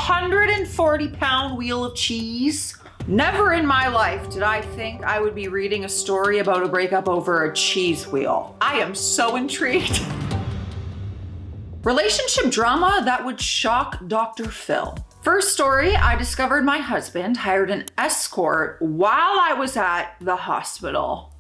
140-pound wheel of cheese. Never in my life did I think I would be reading a story about a breakup over a cheese wheel. I am so intrigued. Relationship drama that would shock Dr. Phil. First story, I discovered my husband hired an escort while I was at the hospital.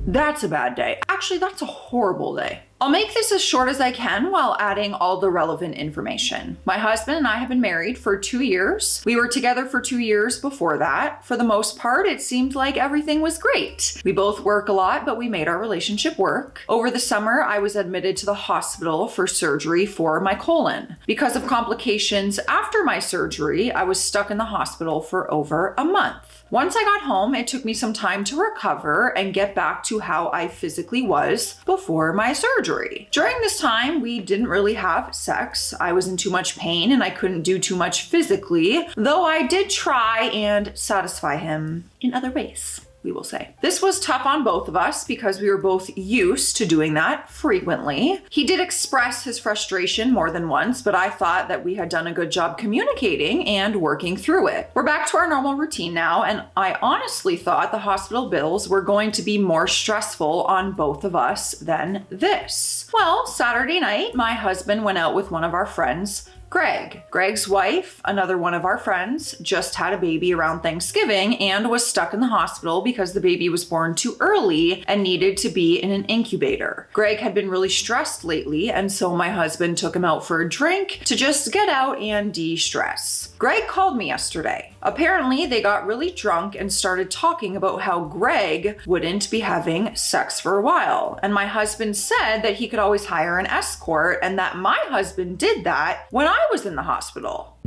That's a bad day. Actually, that's a horrible day. I'll make this as short as I can while adding all the relevant information. My husband and I have been married for 2 years. We were together for 2 years before that. For the most part, it seemed like everything was great. We both work a lot, but we made our relationship work. Over the summer, I was admitted to the hospital for surgery for my colon. Because of complications after my surgery, I was stuck in the hospital for over a month. Once I got home, it took me some time to recover and get back to how I physically was before my surgery. During this time, we didn't really have sex. I was in too much pain and I couldn't do too much physically, though I did try and satisfy him in other ways, we will say. This was tough on both of us because we were both used to doing that frequently. He did express his frustration more than once, but I thought that we had done a good job communicating and working through it. We're back to our normal routine now, and I honestly thought the hospital bills were going to be more stressful on both of us than this. Well, Saturday night, my husband went out with one of our friends, Greg. Greg's wife, another one of our friends, just had a baby around Thanksgiving and was stuck in the hospital because the baby was born too early and needed to be in an incubator. Greg had been really stressed lately, and so my husband took him out for a drink to just get out and de-stress. Greg called me yesterday. Apparently, they got really drunk and started talking about how Greg wouldn't be having sex for a while. And my husband said that he could always hire an escort and that my husband did that when I was in the hospital.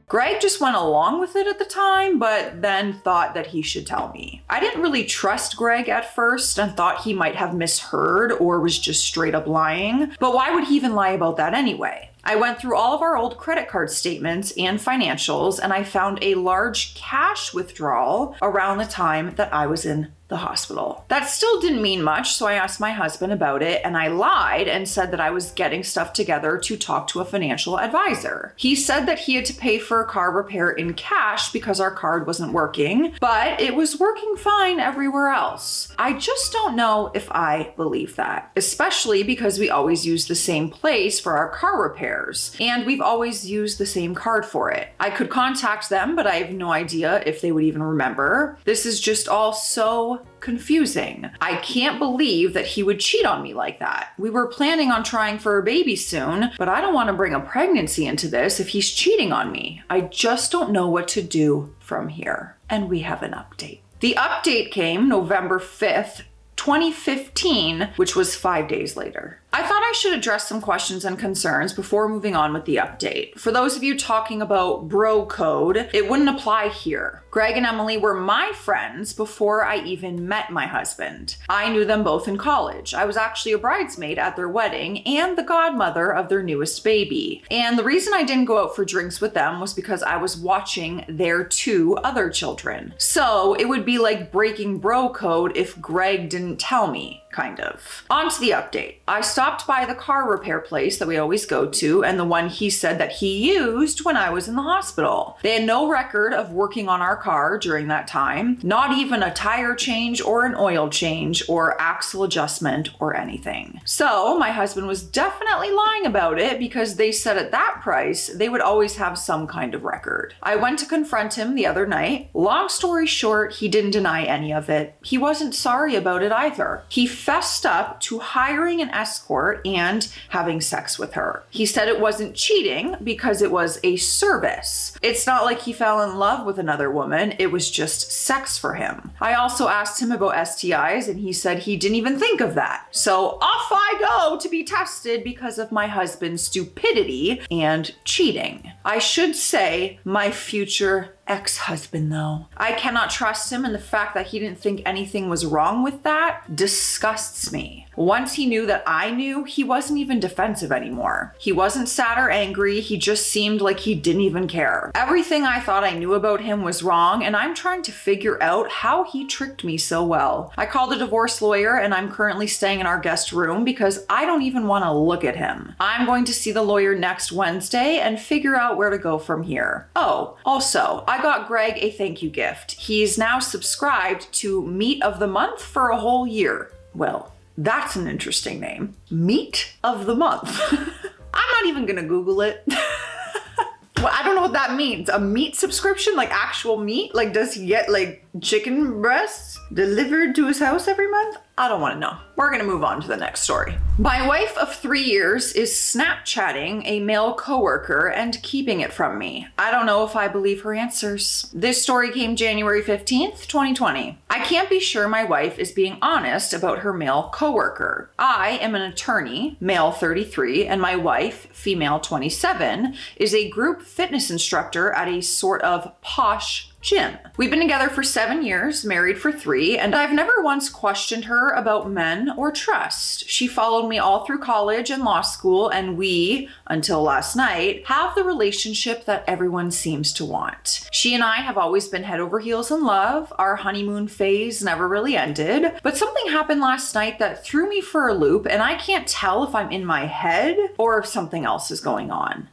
Greg just went along with it at the time, but then thought that he should tell me. I didn't really trust Greg at first and thought he might have misheard or was just straight up lying. But why would he even lie about that anyway? I went through all of our old credit card statements and financials, and I found a large cash withdrawal around the time that I was in the hospital. That still didn't mean much, so I asked my husband about it, and I lied and said that I was getting stuff together to talk to a financial advisor. He said that he had to pay for a car repair in cash because our card wasn't working, but it was working fine everywhere else. I just don't know if I believe that, especially because we always use the same place for our car repairs, and we've always used the same card for it. I could contact them, but I have no idea if they would even remember. This is just all so confusing. I can't believe that he would cheat on me like that. We were planning on trying for a baby soon, but I don't want to bring a pregnancy into this if he's cheating on me. I just don't know what to do from here. And we have an update. The update came November 5th, 2015, which was 5 days later. I thought I should address some questions and concerns before moving on with the update. For those of you talking about bro code, it wouldn't apply here. Greg and Emily were my friends before I even met my husband. I knew them both in college. I was actually a bridesmaid at their wedding and the godmother of their newest baby. And the reason I didn't go out for drinks with them was because I was watching their 2 other children. So it would be like breaking bro code if Greg didn't tell me. Kind of. On to the update. I stopped by the car repair place that we always go to and the one he said that he used when I was in the hospital. They had no record of working on our car during that time, not even a tire change or an oil change or axle adjustment or anything. So my husband was definitely lying about it because they said at that price, they would always have some kind of record. I went to confront him the other night. Long story short, he didn't deny any of it. He wasn't sorry about it either. He fessed up to hiring an escort and having sex with her. He said it wasn't cheating because it was a service. It's not like he fell in love with another woman, it was just sex for him. I also asked him about STIs and he said he didn't even think of that. So off I go to be tested because of my husband's stupidity and cheating. I should say my future ex-husband though. I cannot trust him, and the fact that he didn't think anything was wrong with that disgusts me. Once he knew that I knew, he wasn't even defensive anymore. He wasn't sad or angry, he just seemed like he didn't even care. Everything I thought I knew about him was wrong, and I'm trying to figure out how he tricked me so well. I called a divorce lawyer, and I'm currently staying in our guest room because I don't even want to look at him. I'm going to see the lawyer next Wednesday and figure out where to go from here. Oh, also, I got Greg a thank you gift. He's now subscribed to Meat of the Month for a whole year. Well, that's an interesting name. Meat of the Month. I'm not even gonna Google it. Well, I don't know what that means. A meat subscription? Like actual meat? Like does he get like chicken breasts delivered to his house every month? I don't want to know. We're gonna move on to the next story. My wife of 3 years is Snapchatting a male coworker and keeping it from me. I don't know if I believe her answers. This story came January 15th, 2020. I can't be sure my wife is being honest about her male coworker. I am an attorney, male 33, and my wife, female 27, is a group fitness instructor at a sort of posh gym. We've been together for 7 years, married for 3, and I've never once questioned her about men or trust. She followed me all through college and law school, and we, until last night, have the relationship that everyone seems to want. She and I have always been head over heels in love. Our honeymoon phase never really ended, but something happened last night that threw me for a loop, and I can't tell if I'm in my head or if something else is going on.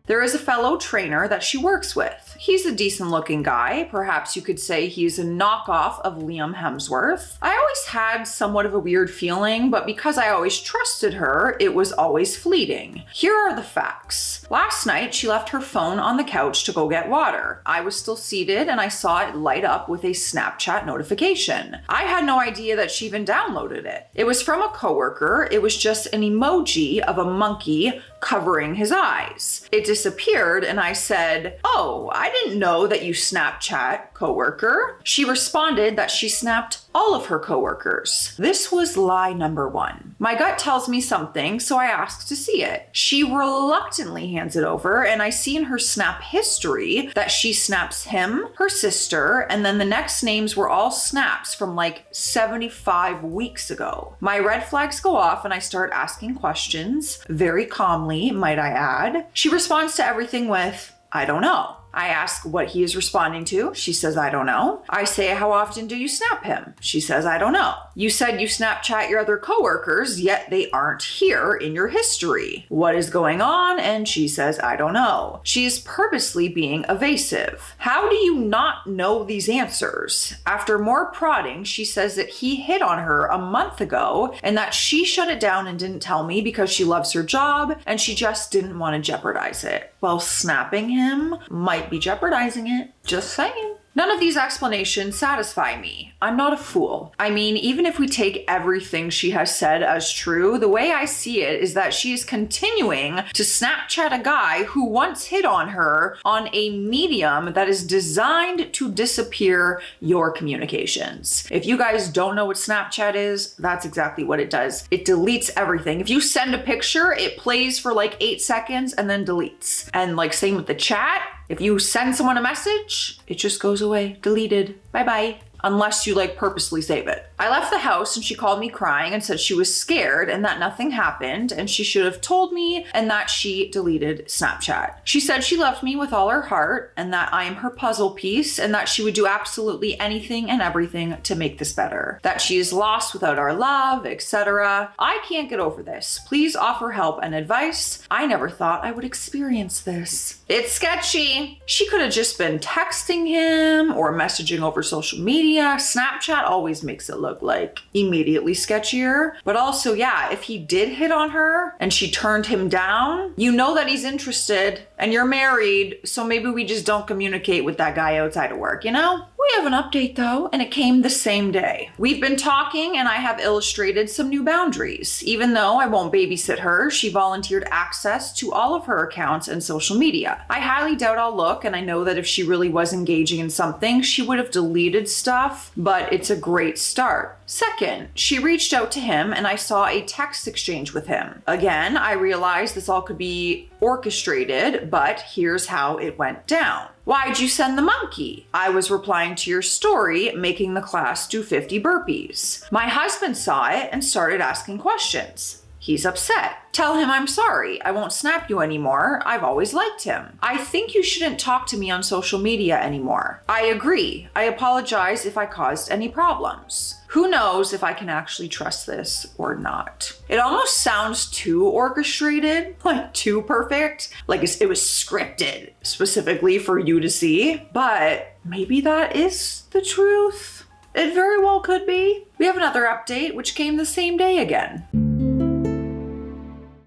There is a fellow trainer that she works with. He's a decent looking guy. Perhaps you could say he's a knockoff of Liam Hemsworth. I always had somewhat of a weird feeling, but because I always trusted her, it was always fleeting. Here are the facts. Last night, she left her phone on the couch to go get water. I was still seated and I saw it light up with a Snapchat notification. I had no idea that she even downloaded it. It was from a coworker. It was just an emoji of a monkey covering his eyes. It disappeared and I said, "Oh, I didn't know that you Snapchat, coworker." She responded that she snapped all of her coworkers. This was lie number 1. My gut tells me something, so I asked to see it. She reluctantly hands it over, and I see in her snap history that she snaps him, her sister, and then the next names were all snaps from like 75 weeks ago. My red flags go off and I start asking questions, very calmly, might I add. She responds to everything with, "I don't know." I ask what he is responding to. She says, "I don't know." I say, "How often do you snap him?" She says, "I don't know." "You said you Snapchat your other coworkers, yet they aren't here in your history. What is going on?" And she says, "I don't know." She is purposely being evasive. How do you not know these answers? After more prodding, she says that he hit on her a month ago and that she shut it down and didn't tell me because she loves her job and she just didn't want to jeopardize it. Well, snapping him might be jeopardizing it. Just saying. None of these explanations satisfy me. I'm not a fool. I mean, even if we take everything she has said as true, the way I see it is that she is continuing to Snapchat a guy who once hit on her on a medium that is designed to disappear your communications. If you guys don't know what Snapchat is, that's exactly what it does. It deletes everything. If you send a picture, it plays for like 8 seconds and then deletes. And like same with the chat. If you send someone a message, it just goes away, deleted, bye-bye. Unless you like purposely save it. I left the house and she called me crying and said she was scared and that nothing happened and she should have told me and that she deleted Snapchat. She said she loved me with all her heart and that I am her puzzle piece and that she would do absolutely anything and everything to make this better. That she is lost without our love, etc. I can't get over this. Please offer help and advice. I never thought I would experience this. It's sketchy. She could have just been texting him or messaging over social media. Snapchat always makes it look like immediately sketchier. But also, yeah, if he did hit on her and she turned him down, you know that he's interested and you're married, so maybe we just don't communicate with that guy outside of work, you know? We have an update though, and it came the same day. We've been talking and I have illustrated some new boundaries. Even though I won't babysit her, she volunteered access to all of her accounts and social media. I highly doubt I'll look, and I know that if she really was engaging in something, she would have deleted stuff, but it's a great start. Second, she reached out to him and I saw a text exchange with him. Again, I realized this all could be orchestrated, but here's how it went down. Why'd you send the monkey? I was replying to your story, making the class do 50 burpees. My husband saw it and started asking questions. He's upset. Tell him I'm sorry. I won't snap you anymore. I've always liked him. I think you shouldn't talk to me on social media anymore. I agree. I apologize if I caused any problems. Who knows if I can actually trust this or not? It almost sounds too orchestrated, like too perfect, like it was scripted specifically for you to see, but maybe that is the truth. It very well could be. We have another update, which came the same day again.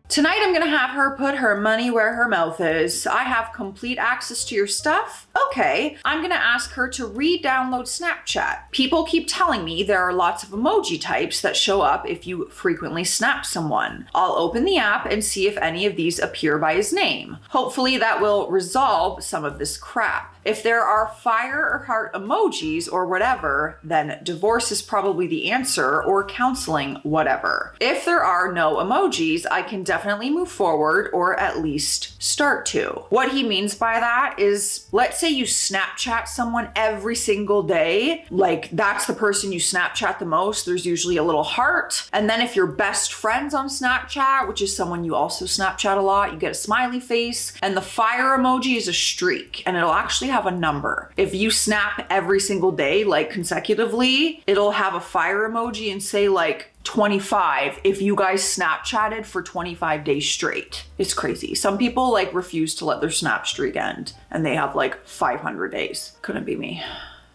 Tonight I'm gonna have her put her money where her mouth is. I have complete access to your stuff. Okay, I'm gonna ask her to re-download Snapchat. People keep telling me there are lots of emoji types that show up if you frequently snap someone. I'll open the app and see if any of these appear by his name. Hopefully that will resolve some of this crap. If there are fire or heart emojis or whatever, then divorce is probably the answer, or counseling, whatever. If there are no emojis, I can definitely move forward, or at least start to. What he means by that is, let's say you Snapchat someone every single day, like that's the person you Snapchat the most, there's usually a little heart. And then if you're best friends on Snapchat, which is someone you also Snapchat a lot, you get a smiley face, and the fire emoji is a streak, and it'll actually have a number. If you snap every single day, like consecutively, it'll have a fire emoji and say like 25 if you guys Snapchatted for 25 days straight. It's crazy. Some people like refuse to let their snap streak end and they have like 500 days. Couldn't be me.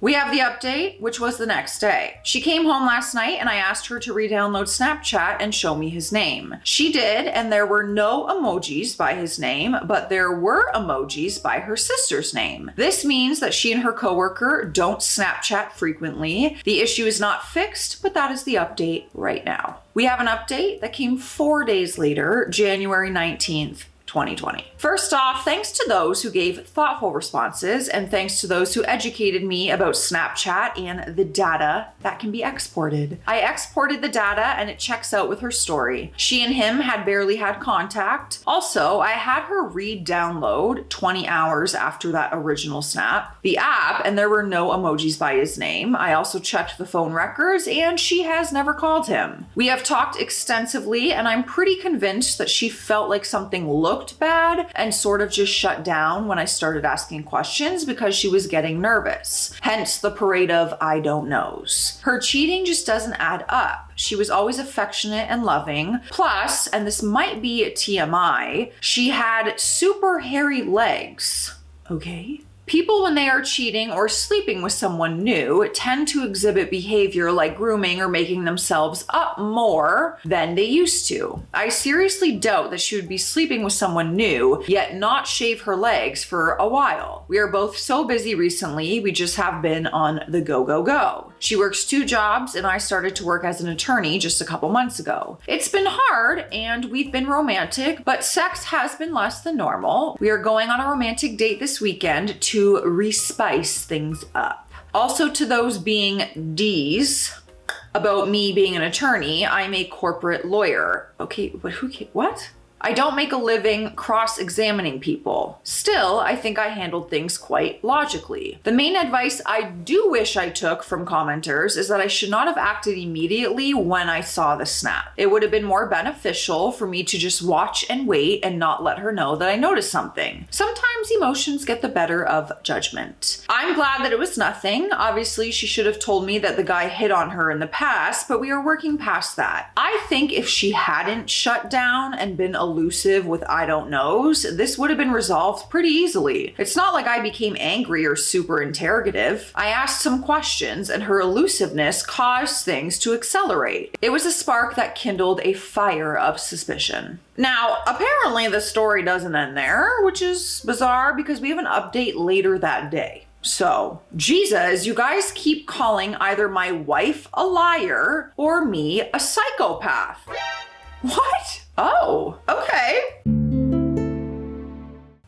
We have the update, which was the next day. She came home last night and I asked her to re-download Snapchat and show me his name. She did, and there were no emojis by his name, but there were emojis by her sister's name. This means that she and her coworker don't Snapchat frequently. The issue is not fixed, but that is the update right now. We have an update that came 4 days later, January 19th. 2020. First off, thanks to those who gave thoughtful responses, and thanks to those who educated me about Snapchat and the data that can be exported. I exported the data and it checks out with her story. She and him had barely had contact. Also, I had her re-download 20 hours after that original snap the app, and there were no emojis by his name. I also checked the phone records and she has never called him. We have talked extensively and I'm pretty convinced that she felt like something looked bad and sort of just shut down when I started asking questions because she was getting nervous. Hence the parade of I don't knows. Her cheating just doesn't add up. She was always affectionate and loving. Plus, and this might be TMI, she had super hairy legs. Okay. People, when they are cheating or sleeping with someone new, tend to exhibit behavior like grooming or making themselves up more than they used to. I seriously doubt that she would be sleeping with someone new, yet not shave her legs for a while. We are both so busy recently, we just have been on the go, go, go. She works 2 jobs and I started to work as an attorney just a couple months ago. It's been hard and we've been romantic, but sex has been less than normal. We are going on a romantic date this weekend to respice things up. Also, to those being D's about me being an attorney, I'm a corporate lawyer. Okay, but what? I don't make a living cross-examining people. Still, I think I handled things quite logically. The main advice I do wish I took from commenters is that I should not have acted immediately when I saw the snap. It would have been more beneficial for me to just watch and wait and not let her know that I noticed something. Sometimes emotions get the better of judgment. I'm glad that it was nothing. Obviously, she should have told me that the guy hit on her in the past, but we are working past that. I think if she hadn't shut down and been elusive with I don't knows, this would have been resolved pretty easily. It's not like I became angry or super interrogative. I asked some questions and her elusiveness caused things to accelerate. It was a spark that kindled a fire of suspicion. Now, apparently the story doesn't end there, which is bizarre because we have an update later that day. So, Jesus, you guys keep calling either my wife a liar or me a psychopath. What? Oh, okay.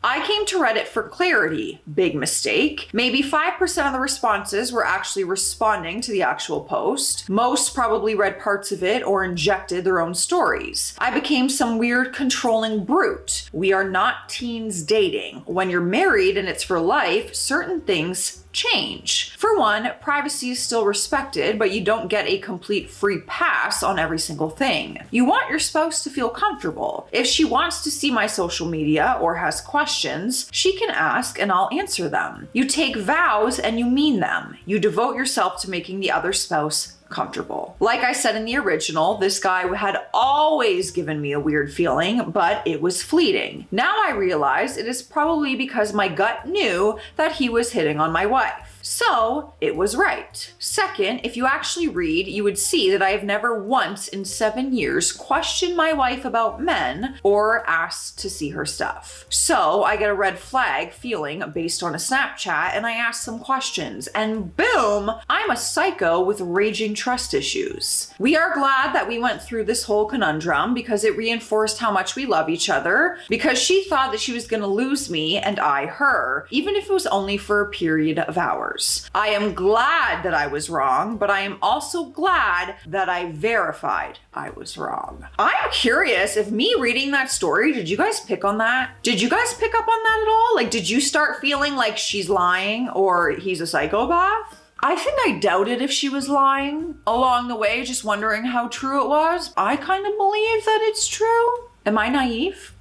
I came to Reddit for clarity. Big mistake. Maybe 5% of the responses were actually responding to the actual post. Most probably read parts of it or injected their own stories. I became some weird controlling brute. We are not teens dating. When you're married and it's for life, certain things change. For one, privacy is still respected, but you don't get a complete free pass on every single thing. You want your spouse to feel comfortable. If she wants to see my social media or has questions, she can ask and I'll answer them. You take vows and you mean them. You devote yourself to making the other spouse comfortable. Like I said in the original, this guy had always given me a weird feeling, but it was fleeting. Now I realize it is probably because my gut knew that he was hitting on my wife. So it was right. Second, if you actually read, you would see that I have never once in 7 years questioned my wife about men or asked to see her stuff. So I get a red flag feeling based on a Snapchat and I ask some questions and boom, I'm a psycho with raging trust issues. We are glad that we went through this whole conundrum because it reinforced how much we love each other, because she thought that she was going to lose me and I her, even if it was only for a period of hours. I am glad that I was wrong, but I am also glad that I verified I was wrong. I'm curious if me reading that story, did you guys pick on that? Did you guys pick up on that at all? Like, did you start feeling like she's lying or he's a psychopath? I think I doubted if she was lying along the way, just wondering how true it was. I kind of believe that it's true. Am I naive?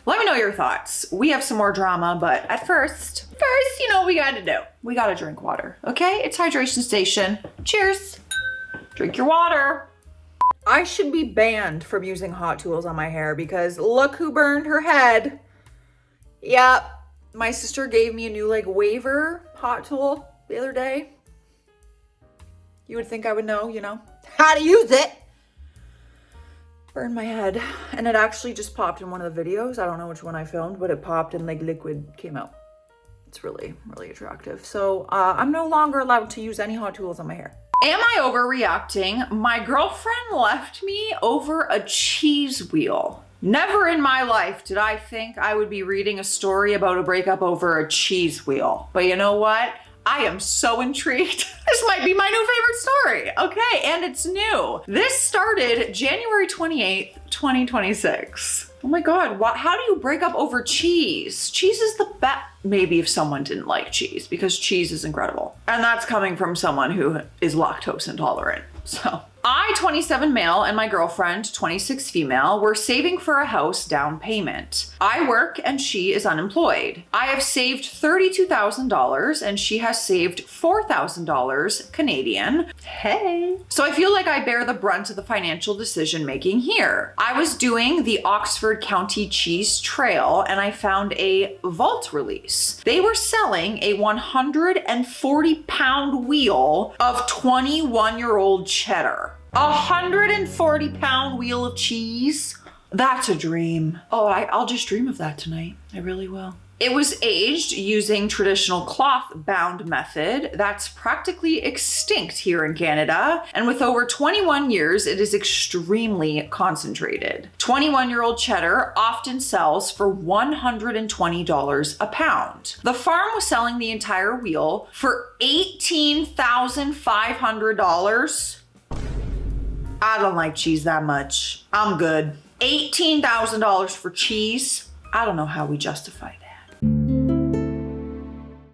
Let me know your thoughts. We have some more drama, but at first, you know what we gotta do. We gotta drink water, okay? It's hydration station. Cheers. Drink your water. I should be banned from using hot tools on my hair because look who burned her head. Yep. My sister gave me a new waver hot tool the other day. You would think I would know, how to use it. Burned my head. And it actually just popped in one of the videos. I don't know which one I filmed, but it popped and liquid came out. It's really, really attractive. So I'm no longer allowed to use any hot tools on my hair. Am I overreacting? My girlfriend left me over a cheese wheel. Never in my life did I think I would be reading a story about a breakup over a cheese wheel. But you know what? I am so intrigued. This might be my new favorite story. Okay, and it's new. This started January 28th, 2026. Oh my God, how do you break up over cheese? Cheese is the best. Maybe if someone didn't like cheese, because cheese is incredible. And that's coming from someone who is lactose intolerant. So I, 27 male, and my girlfriend, 26 female, were saving for a house down payment. I work and she is unemployed. I have saved $32,000 and she has saved $4,000 Canadian. Hey. So I feel like I bear the brunt of the financial decision making here. I was doing the Oxford County Cheese Trail and I found a vault release. They were selling a 140-pound wheel of 21-year-old cheddar. 140-pound wheel of cheese. That's a dream. Oh, I'll just dream of that tonight. I really will. It was aged using traditional cloth bound method that's practically extinct here in Canada. And with over 21 years, it is extremely concentrated. 21-year-old cheddar often sells for $120 a pound. The farm was selling the entire wheel for $18,500. I don't like cheese that much. I'm good. $18,000 for cheese. I don't know how we justify that.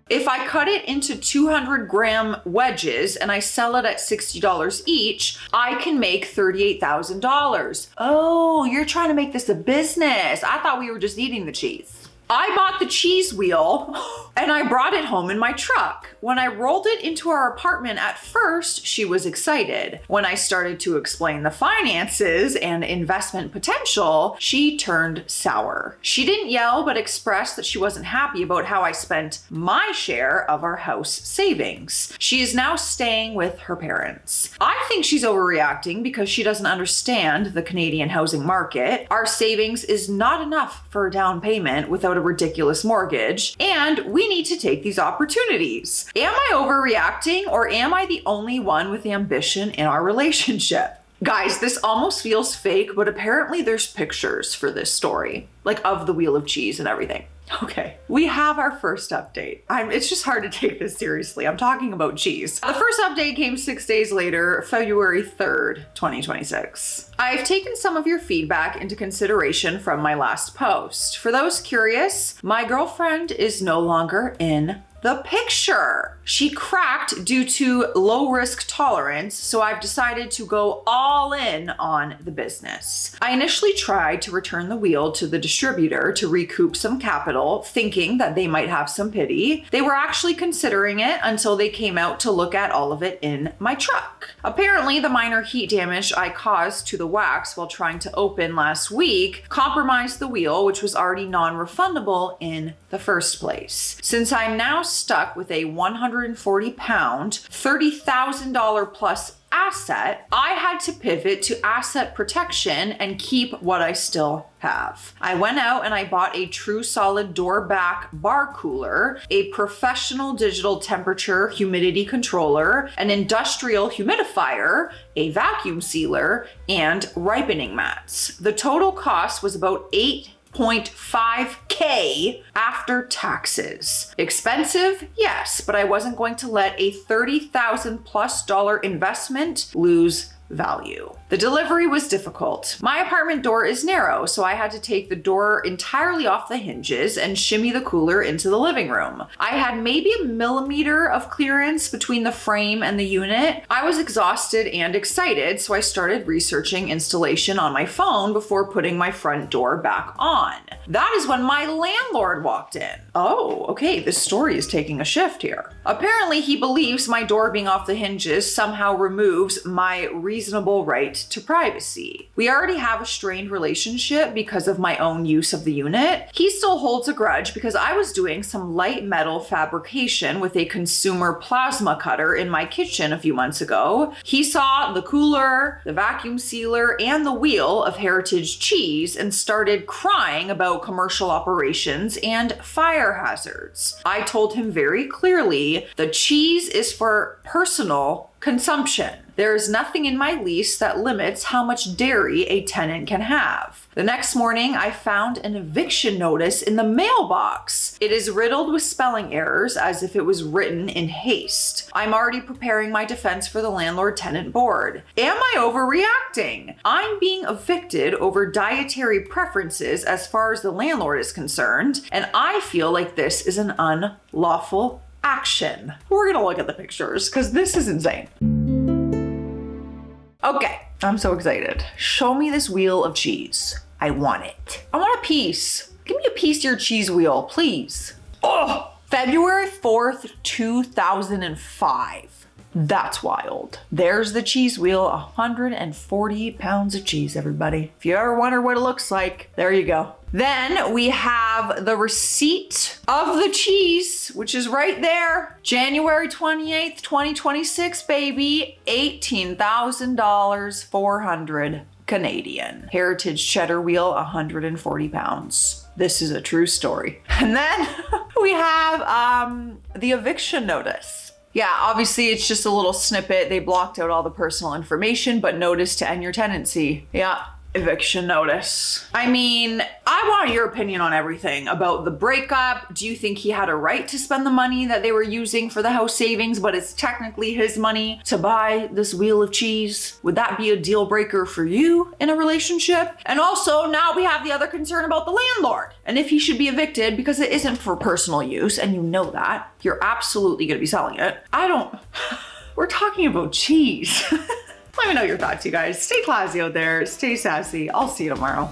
If I cut it into 200-gram wedges and I sell it at $60 each, I can make $38,000. Oh, you're trying to make this a business. I thought we were just eating the cheese. I bought the cheese wheel and I brought it home in my truck. When I rolled it into our apartment at first, she was excited. When I started to explain the finances and investment potential, she turned sour. She didn't yell, but expressed that she wasn't happy about how I spent my share of our house savings. She is now staying with her parents. I think she's overreacting because she doesn't understand the Canadian housing market. Our savings is not enough for a down payment without a ridiculous mortgage, and we need to take these opportunities. Am I overreacting, or am I the only one with ambition in our relationship? Guys, this almost feels fake, but apparently there's pictures for this story, like of the wheel of cheese and everything. Okay, we have our first update. It's just hard to take this seriously. I'm talking about cheese. The first update came 6 days later, February 3rd, 2026. I've taken some of your feedback into consideration from my last post. For those curious, my girlfriend is no longer in the picture. She cracked due to low risk tolerance, so I've decided to go all in on the business. I initially tried to return the wheel to the distributor to recoup some capital, thinking that they might have some pity. They were actually considering it until they came out to look at all of it in my truck. Apparently, the minor heat damage I caused to the wax while trying to open last week compromised the wheel, which was already non-refundable in the first place. Since I'm now stuck with a 140-pound, $30,000 plus asset, I had to pivot to asset protection and keep what I still have. I went out and I bought a true solid door back bar cooler, a professional digital temperature humidity controller, an industrial humidifier, a vacuum sealer, and ripening mats. The total cost was about $8.5K after taxes. Expensive? Yes, but I wasn't going to let a $30,000+ investment lose value. The delivery was difficult. My apartment door is narrow, so I had to take the door entirely off the hinges and shimmy the cooler into the living room. I had maybe a millimeter of clearance between the frame and the unit. I was exhausted and excited, so I started researching installation on my phone before putting my front door back on. That is when my landlord walked in. Oh, okay, this story is taking a shift here. Apparently, he believes my door being off the hinges somehow removes my reasonable right to privacy. We already have a strained relationship because of my own use of the unit. He still holds a grudge because I was doing some light metal fabrication with a consumer plasma cutter in my kitchen a few months ago. He saw the cooler, the vacuum sealer, and the wheel of heritage cheese and started crying about commercial operations and fire hazards. I told him very clearly the cheese is for personal consumption. There is nothing in my lease that limits how much dairy a tenant can have. The next morning, I found an eviction notice in the mailbox. It is riddled with spelling errors as if it was written in haste. I'm already preparing my defense for the landlord-tenant board. Am I overreacting? I'm being evicted over dietary preferences as far as the landlord is concerned, and I feel like this is an unlawful action. We're gonna look at the pictures because this is insane. Okay, I'm so excited. Show me this wheel of cheese. I want it. I want a piece. Give me a piece of your cheese wheel, please. Oh, February 4th, 2005. That's wild. There's the cheese wheel, 140 pounds of cheese, everybody. If you ever wonder what it looks like, there you go. Then we have the receipt of the cheese, which is right there. January 28th, 2026, baby. $18,000, 400 Canadian. Heritage cheddar wheel, 140 pounds. This is a true story. And then we have the eviction notice. Yeah, obviously it's just a little snippet. They blocked out all the personal information, but notice to end your tenancy. Yeah. Eviction notice. I mean, I want your opinion on everything about the breakup. Do you think he had a right to spend the money that they were using for the house savings, but it's technically his money to buy this wheel of cheese? Would that be a deal breaker for you in a relationship? And also, now we have the other concern about the landlord and if he should be evicted because it isn't for personal use, and you know that. You're absolutely gonna be selling it. We're talking about cheese. Let me know your thoughts, you guys. Stay classy out there. Stay sassy. I'll see you tomorrow.